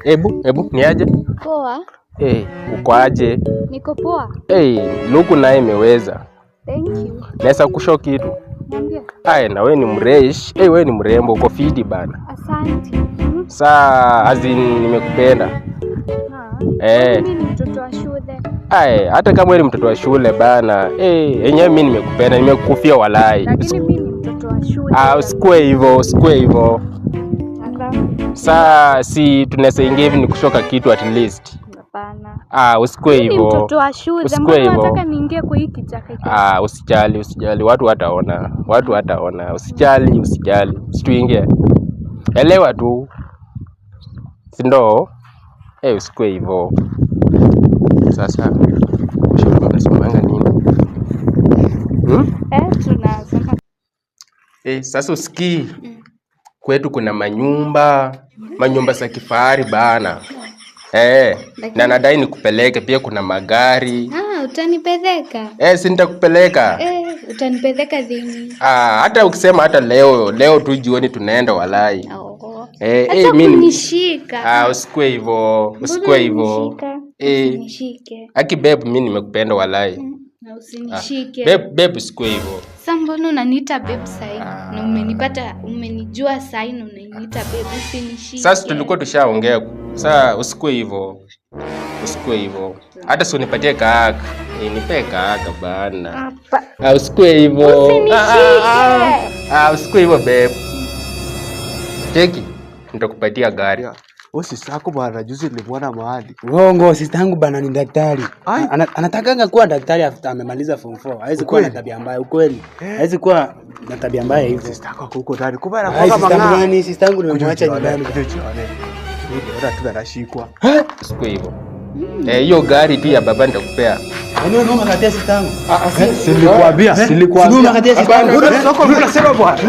Ebu ni aje? Poa. Uko aje? Niko poa. Luku naye imeweza. Thank you. Naweza kushow kitu? Niambie. Na wewe ni mresh. Wewe ni mrembo, uko fiti bana. Asante. Saa nimekupenda. Mimi ni mtoto wa shule. Hata kama wewe ni mtoto wa shule bana. Yenyewe mimi nimekupenda, nimekufia walai. Lakini mimi ni mtoto wa shule. Usikue hivyo. Saa si tunaweza ingia hivi nikushoka kitu at least. Hapana. Usikue hivyo. Mimi ni mtoto wa shule. Mbona unataka niingie kwa hiki chaka? Usijali. Watu wataona. Usijali. Situingie. Elewa tu. Sindo? Usikue hivyo. Sasa shule unasomanga nini? Tunasoma. Sasa usikii. Kwetu kuna manyumba za kifahari bana. Na nadai nikupeleke pia, kuna magari. Utanipeleka? Si nitakupeleka. Utanipeleka lini? Hata ukisema hata leo tu jioni tunaenda walai. Mimi nishika. Usikue hivyo. Usinishike. Aki babe, mimi nimekupenda walai. Na usinishike. Babe usikue hivyo. Sasa mbona unaniita babe sai? Na umenijua sai na unaniita babe, usinishike. Sasa tulikuwa tushaongea. Sasa usikue hivyo. Hata si unipatie kaaka. Nipe kaaka bana. Usikue hivyo. Usikue hivyo babe. Cheki, nitakupatia gari. Sister yako bwana, juzi nilimwona mahali. Uongo, sister yangu bana ni daktari. Anatakanga kuwa daktari after amemaliza form 4. Haiwezi kuwa na tabia mbaya, ukweli. Haiwezi kuwa na tabia mbaya hivyo. Sister yako huko ndani. Kumbe anakuwa mang'aa. Sister yangu nimemwacha nyumbani. Ndio tunashikwa. Usikue hivyo. Hiyo gari pia baba nitakupea. Wewe ndio unakatia sister yangu. Silikuambia. Ndio unakatia sister yangu. Unasema bwana.